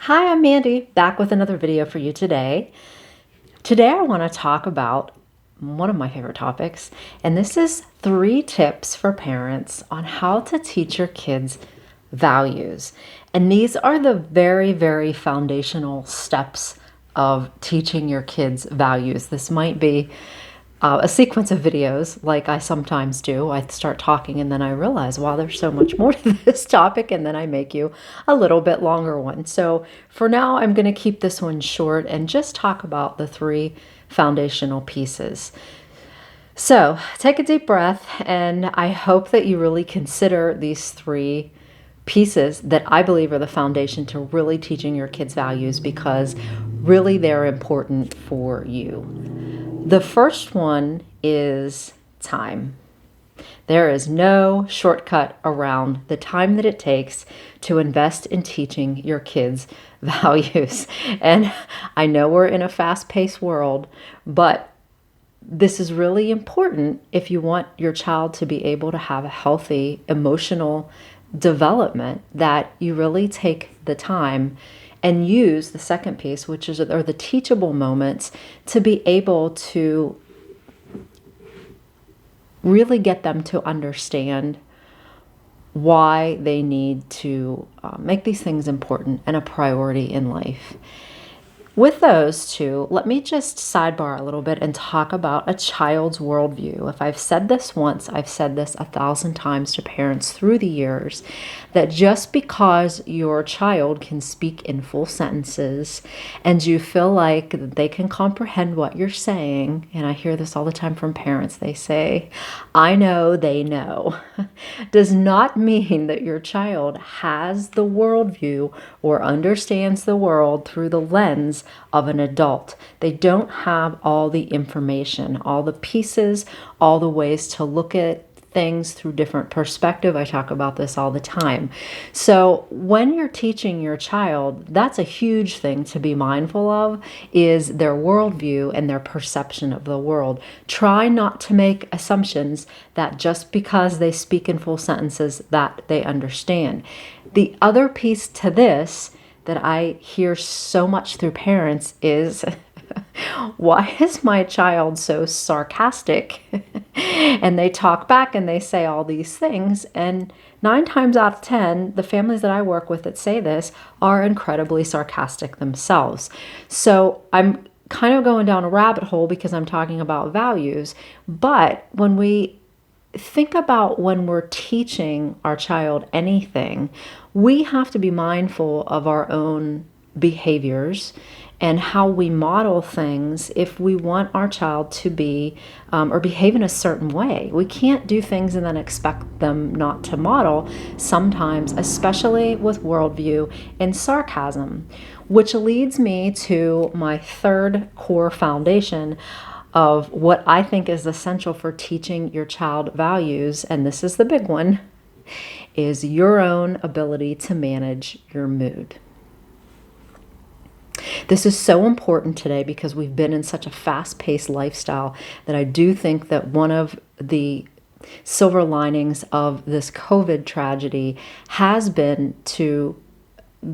Hi, I'm Mandy, back with another video for you today. Today I want to talk about one of my favorite topics, and this is 3 tips for parents on how to teach your kids values. And these are the very, very foundational steps of teaching your kids values. This might be a sequence of videos like I sometimes do. I start talking and then I realize, wow, there's so much more to this topic, and then I make you a little bit longer one. So for now, I'm going to keep this one short and just talk about the 3 foundational pieces. So take a deep breath, and I hope that you really consider these 3 pieces that I believe are the foundation to really teaching your kids values, because really they're important for you. The first one is time. There is no shortcut around the time that it takes to invest in teaching your kids values. And I know we're in a fast-paced world, but this is really important if you want your child to be able to have a healthy emotional development, that you really take the time and use the second piece, which is the teachable moments, to be able to really get them to understand why they need to make these things important and a priority in life. With those 2, let me just sidebar a little bit and talk about a child's worldview. If I've said this once, I've said this 1,000 times to parents through the years, that just because your child can speak in full sentences and you feel like they can comprehend what you're saying, and I hear this all the time from parents, they say, I know they know, does not mean that your child has the worldview or understands the world through the lens of an adult. They don't have all the information, all the pieces, all the ways to look at things through different perspective. I talk about this all the time. So when you're teaching your child, that's a huge thing to be mindful of, is their worldview and their perception of the world. Try not to make assumptions that just because they speak in full sentences that they understand. The other piece to this that I hear so much through parents is, why is my child so sarcastic? And they talk back and they say all these things. And 9 times out of 10, the families that I work with that say this are incredibly sarcastic themselves. So I'm kind of going down a rabbit hole because I'm talking about values. But when we think about when we're teaching our child anything, we have to be mindful of our own behaviors and how we model things if we want our child to be or behave in a certain way. We can't do things and then expect them not to model sometimes, especially with worldview and sarcasm, which leads me to my 3rd core foundation of what I think is essential for teaching your child values, and this is the big one, is your own ability to manage your mood. This is so important today because we've been in such a fast-paced lifestyle that I do think that one of the silver linings of this COVID tragedy has been to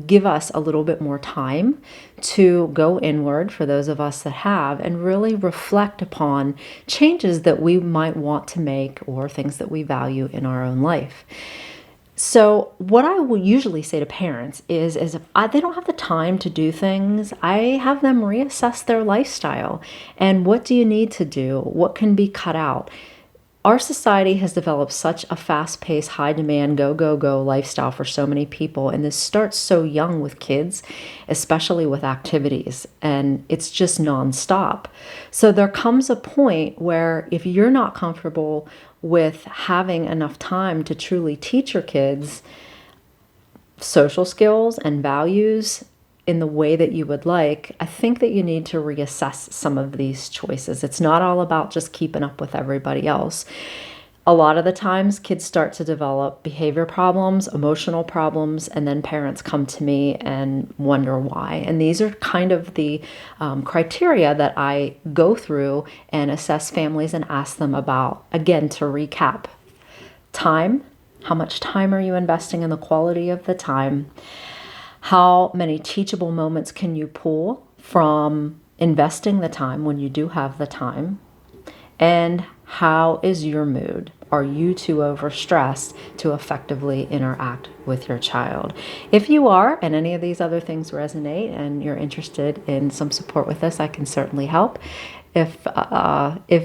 give us a little bit more time to go inward, for those of us that have, and really reflect upon changes that we might want to make or things that we value in our own life. So what I will usually say to parents is if they don't have the time to do things, I have them reassess their lifestyle. And what do you need to do? What can be cut out? Our society has developed such a fast-paced, high-demand, go, go, go lifestyle for so many people. And this starts so young with kids, especially with activities. And it's just nonstop. So there comes a point where if you're not comfortable with having enough time to truly teach your kids social skills and values in the way that you would like, I think that you need to reassess some of these choices. It's not all about just keeping up with everybody else. A lot of the times kids start to develop behavior problems, emotional problems, and then parents come to me and wonder why. And these are kind of the criteria that I go through and assess families and ask them about. Again, to recap: time. How much time are you investing in the quality of the time? How many teachable moments can you pull from investing the time when you do have the time? And how is your mood? Are you too overstressed to effectively interact with your child? If you are, and any of these other things resonate and you're interested in some support with this, I can certainly help. If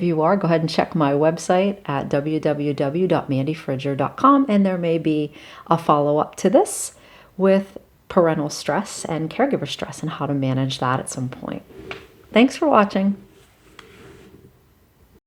you are, go ahead and check my website at www.mandyfridger.com, and there may be a follow-up to this with parental stress and caregiver stress and how to manage that at some point. Thanks for watching.